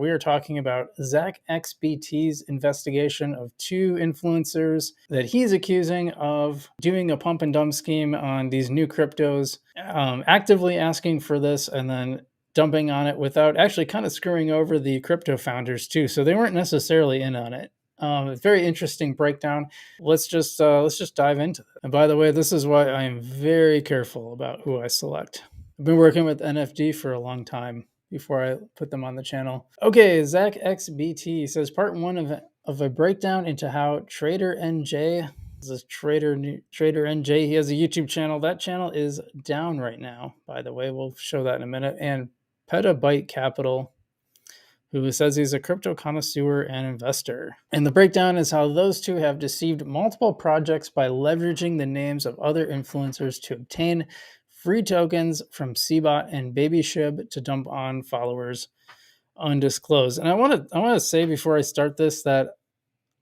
We are talking about ZACHXBT's investigation of 2 influencers that he's accusing of doing a pump and dump scheme on these new cryptos, actively asking for this and then dumping on it without actually kind of screwing over the crypto founders too. So they weren't necessarily in on it. Very interesting breakdown. Let's just dive into it. And by the way, this is why I am very careful about who I select. I've been working with NFD for a long time before I put them on the channel. Okay, ZACHXBT says part 1 of a breakdown into how Trader NJ, this is Trader NJ, he has a YouTube channel. That channel is down right now, by the way. We'll show that in a minute. And Petabyte Capital, who says he's a crypto connoisseur and investor. And the breakdown is how those 2 have deceived multiple projects by leveraging the names of other influencers to obtain free tokens from Cbot and Babyshib to dump on followers undisclosed. And I want to say before I start this that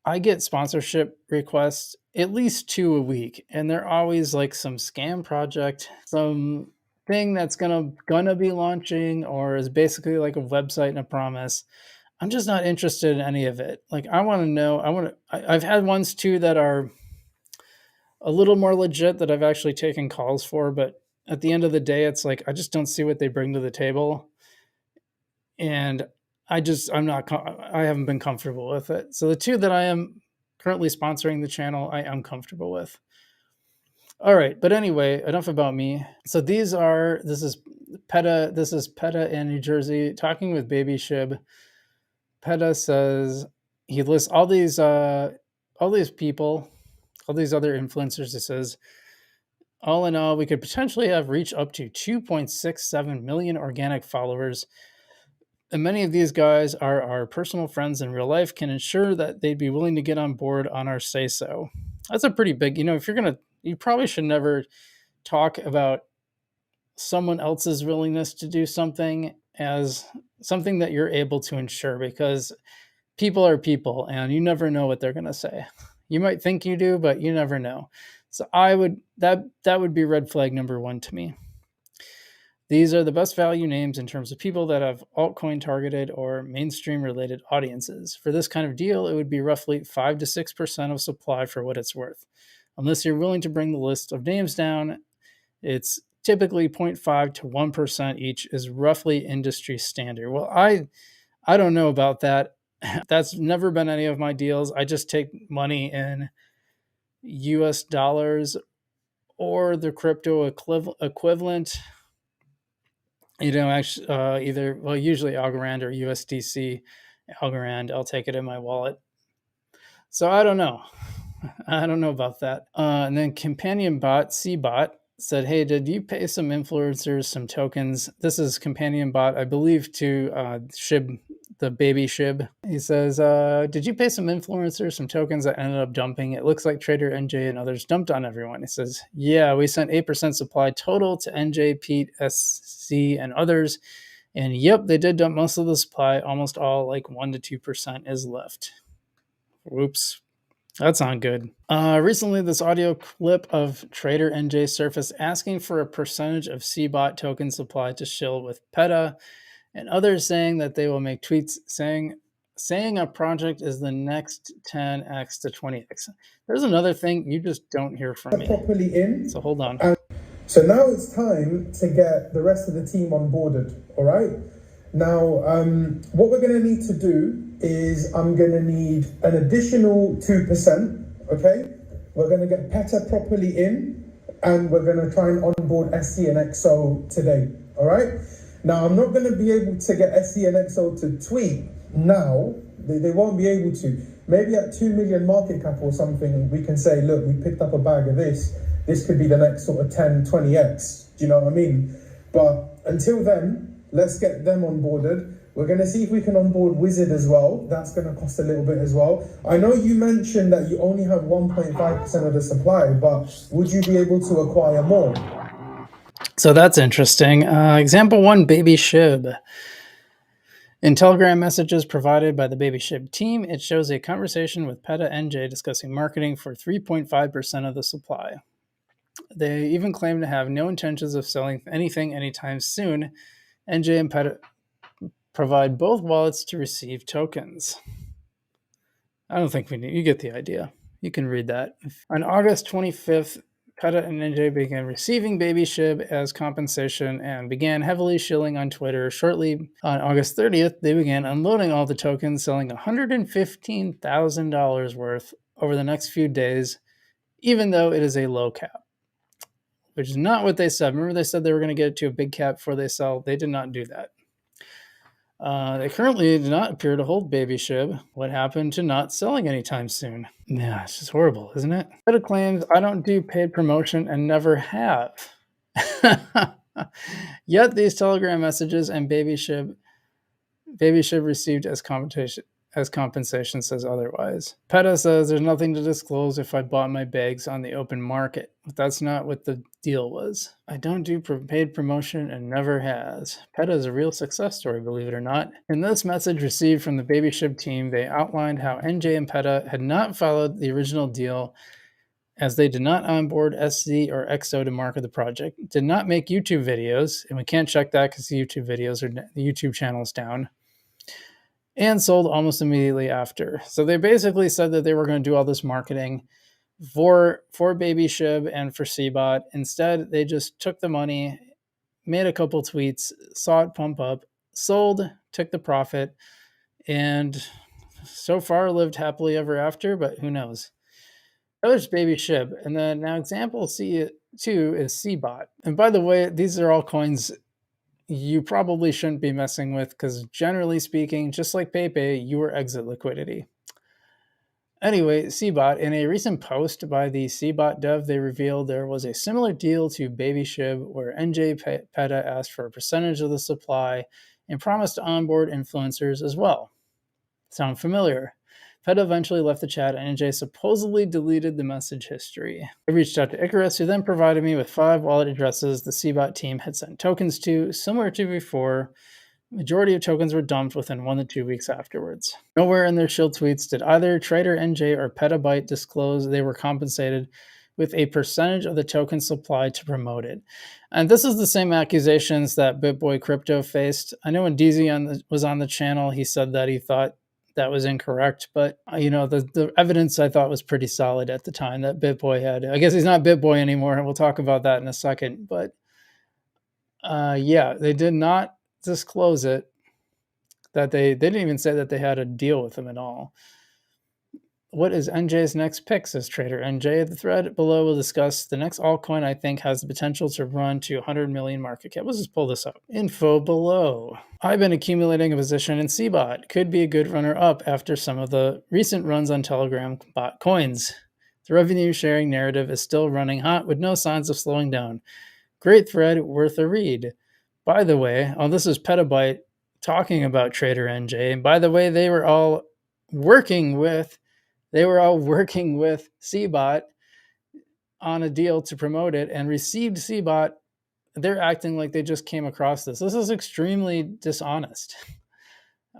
I get sponsorship requests at least 2 a week, and they're always like some scam project, some thing that's gonna be launching, or is basically like a website and a promise. I'm just not interested in any of it. Like, I want to know. I've had ones too that are a little more legit that I've actually taken calls for, but at the end of the day, it's like I just don't see what they bring to the table, and I haven't been comfortable with it. So the 2 that I am currently sponsoring the channel, I am comfortable with. All right, but anyway, enough about me. So this is PETA in New Jersey talking with Babyshib. PETA says he lists all these people, all these other influencers. He says, all in all, we could potentially have reached up to 2.67 million organic followers. And many of these guys are our personal friends in real life, can ensure that they'd be willing to get on board on our say-so. That's a pretty big, if you probably should never talk about someone else's willingness to do something as something that you're able to ensure, because people are people and you never know what they're going to say. You might think you do, but you never know. So that would be red flag number 1 to me. These are the best value names in terms of people that have altcoin targeted or mainstream related audiences. For this kind of deal, it would be roughly 5 to 6% of supply for what it's worth. Unless you're willing to bring the list of names down, it's typically 0.5 to 1% each is roughly industry standard. Well, I don't know about that. That's never been any of my deals. I just take money in US dollars or the crypto equivalent. Actually, usually Algorand or USDC Algorand. I'll take it in my wallet. So I don't know. I don't know about that. And then companion bot Cbot said, hey, did you pay some influencers some tokens? This is companion bot, I believe, to Shib, the Babyshib. He says, did you pay some influencers some tokens that ended up dumping? It looks like Trader NJ and others dumped on everyone. He says, yeah, we sent 8% supply total to NJ, Pete, SC, and others. And yep, they did dump most of the supply. Almost all, like 1 to 2% is left. Whoops. That's not good. Recently, this audio clip of Trader NJ surfaced asking for a percentage of Cbot token supply to shill with PETA, and others saying that they will make tweets saying a project is the next 10x to 20x. There's another thing you just don't hear from me. Properly in. So hold on. So now it's time to get the rest of the team onboarded. All right. Now, what we're going to need to do is I'm going to need an additional 2%, okay? We're going to get PETA properly in, and we're going to try and onboard SC and XO today, all right? Now, I'm not going to be able to get SC and XO to tweet now. They won't be able to. Maybe at 2 million market cap or something, we can say, look, we picked up a bag of this. This could be the next sort of 10, 20x. Do you know what I mean? But until then, let's get them onboarded. We're going to see if we can onboard Wizard as well. That's going to cost a little bit as well. I know you mentioned that you only have 1.5% of the supply, but would you be able to acquire more? So that's interesting. Example 1, Babyshib. In Telegram messages provided by the Babyshib team, it shows a conversation with PETA NJ discussing marketing for 3.5% of the supply. They even claim to have no intentions of selling anything anytime soon. NJ and provide both wallets to receive tokens. I don't think we need, you get the idea. You can read that. On August 25th, PETA and NJ began receiving Babyshib as compensation and began heavily shilling on Twitter. Shortly on August 30th, they began unloading all the tokens, selling $115,000 worth over the next few days, even though it is a low cap, which is not what they said. Remember, they said they were going to get it to a big cap before they sell. They did not do that. They currently do not appear to hold Babyshib. What happened to not selling anytime soon? Yeah, it's just horrible, isn't it? PETA claims, I don't do paid promotion and never have. Yet these Telegram messages and Babyshib received as compensation says otherwise. PETA says there's nothing to disclose if I bought my bags on the open market. But that's not what the deal was. I don't do paid promotion and never has. PETA is a real success story, believe it or not. In this message received from the Babyshib team, they outlined how NJ and PETA had not followed the original deal, as they did not onboard SZ or XO to market the project, did not make YouTube videos, and we can't check that because the YouTube channel is down, and sold almost immediately after. So they basically said that they were going to do all this marketing for Babyshib and for Cbot. Instead, they just took the money, made a couple tweets, saw it pump up, sold, took the profit, and so far lived happily ever after, but who knows? There's Babyshib. And then now example C2 is Cbot. And by the way, these are all coins you probably shouldn't be messing with because generally speaking, just like Pepe, you are exit liquidity. Anyway, Cbot, in a recent post by the Cbot dev, they revealed there was a similar deal to Babyshib where NJ PETA asked for a percentage of the supply and promised to onboard influencers as well. Sound familiar? PETA eventually left the chat and NJ supposedly deleted the message history. I reached out to Icarus, who then provided me with 5 wallet addresses the Cbot team had sent tokens to, similar to before. Majority of tokens were dumped within 1 to 2 weeks afterwards. Nowhere in their shield tweets did either Trader NJ or Petabyte disclose they were compensated with a percentage of the token supply to promote it. And this is the same accusations that BitBoy Crypto faced. I know when DZ was on the channel, he said that he thought that was incorrect, but the evidence I thought was pretty solid at the time that BitBoy had. I guess he's not BitBoy anymore, and we'll talk about that in a second, but yeah, they did not disclose it, that they didn't even say that they had a deal with him at all. What is NJ's next pick, says Trader NJ. The thread below will discuss the next altcoin I think has the potential to run to 100 million market cap. Let's just pull this up. Info below. I've been accumulating a position in Cbot. Could be a good runner up after some of the recent runs on Telegram bot coins. The revenue sharing narrative is still running hot with no signs of slowing down. Great thread, worth a read. By the way, this is Petabyte talking about Trader NJ. And by the way, they were all working with Cbot on a deal to promote it and received Cbot. They're acting like they just came across this. This is extremely dishonest.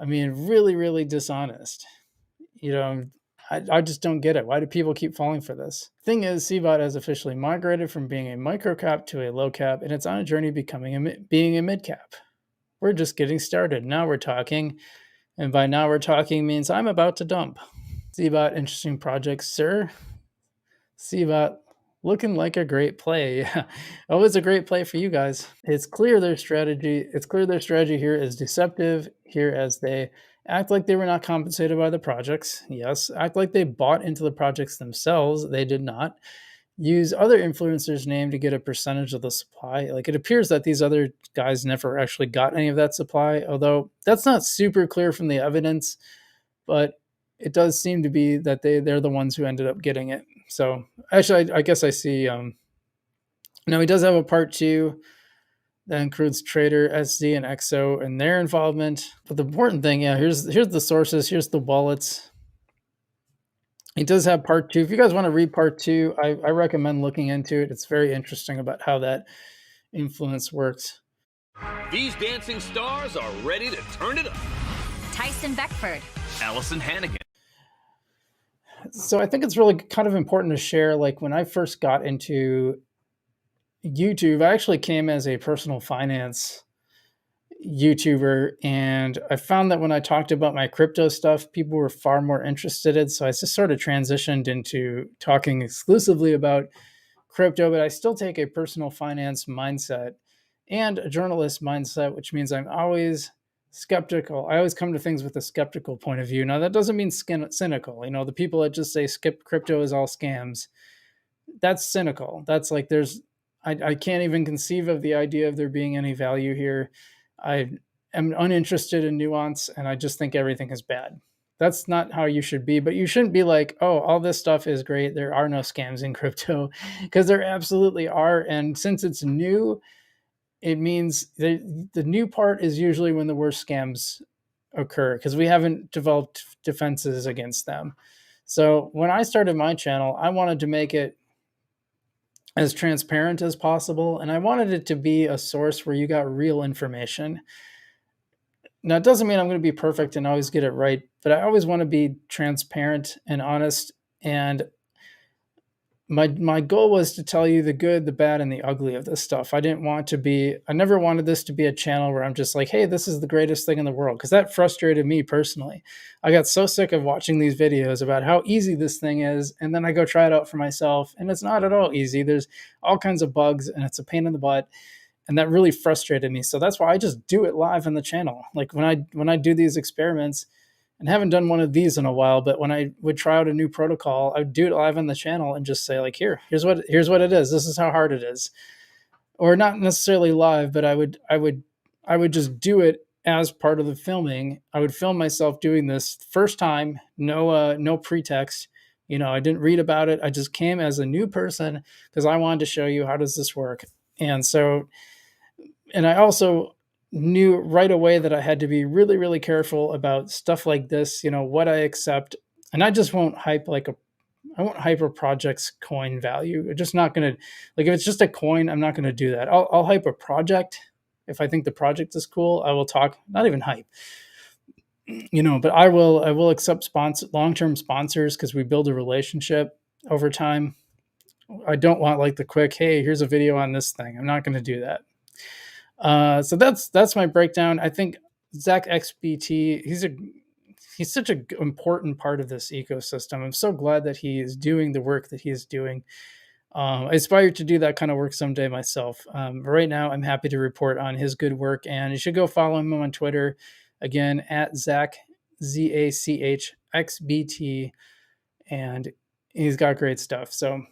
I mean, really, really dishonest. I just don't get it. Why do people keep falling for this? Thing is, Cbot has officially migrated from being a micro cap to a low cap, and it's on a journey being a mid cap. We're just getting started. Now we're talking, and by now we're talking means I'm about to dump. Cbot, interesting project, sir. Cbot, looking like a great play. Always a great play for you guys. It's clear their strategy here is deceptive, here as they act like they were not compensated by the projects. Yes, act like they bought into the projects themselves. They did not. Use other influencers' name to get a percentage of the supply. Like, it appears that these other guys never actually got any of that supply, although that's not super clear from the evidence, but it does seem to be that they're the ones who ended up getting it. So actually, I guess I see. Now he does have a part 2 that includes Trader, SZ, and XO and their involvement. But the important thing, here's the sources. Here's the wallets. He does have part 2. If you guys want to read part 2, I recommend looking into it. It's very interesting about how that influence works. These dancing stars are ready to turn it up. Tyson Beckford. Allison Hannigan. So I think it's really kind of important to share, like, when I first got into YouTube, I actually came as a personal finance YouTuber, and I found that when I talked about my crypto stuff, people were far more interested in. So I just sort of transitioned into talking exclusively about crypto, but I still take a personal finance mindset and a journalist mindset, which means I'm always skeptical. I always come to things with a skeptical point of view. Now, that doesn't mean cynical. The people that just say skip crypto is all scams, that's cynical. That's like I can't even conceive of the idea of there being any value here. I am uninterested in nuance, and I just think everything is bad. That's not how you should be, but you shouldn't be like, oh, all this stuff is great. There are no scams in crypto, because there absolutely are. And since it's new, it means the new part is usually when the worst scams occur, because we haven't developed defenses against them. So when I started my channel, I wanted to make it as transparent as possible, and I wanted it to be a source where you got real information. Now, it doesn't mean I'm going to be perfect and always get it right, but I always want to be transparent and honest. And my goal was to tell you the good, the bad, and the ugly of this stuff. I never wanted this to be a channel where I'm just like, hey, this is the greatest thing in the world, because that frustrated me personally. I got so sick of watching these videos about how easy this thing is, and then I go try it out for myself, and it's not at all easy. There's all kinds of bugs, and it's a pain in the butt, and that really frustrated me. So that's why I just do it live on the channel. Like when I do these experiments, and haven't done one of these in a while, but when I would try out a new protocol, I would do it live on the channel and just say, like, here's what it is. This is how hard it is. Or not necessarily live, but I would just do it as part of the filming. I would film myself doing this first time, no pretext. I didn't read about it. I just came as a new person because I wanted to show you, how does this work? And I also knew right away that I had to be really, really careful about stuff like this, what I accept. And I just won't hype I won't hype a project's coin value. I'm just not going to, if it's just a coin, I'm not going to do that. I'll hype a project. If I think the project is cool, I will talk, not even hype, but I will accept long-term sponsors, because we build a relationship over time. I don't want the quick, hey, here's a video on this thing. I'm not going to do that. So that's my breakdown. I think ZACHXBT, he's such an important part of this ecosystem. I'm so glad that he is doing the work that he is doing. I aspire to do that kind of work someday myself. But right now, I'm happy to report on his good work, and you should go follow him on Twitter, again, at Zach, ZACHXBT, and he's got great stuff. So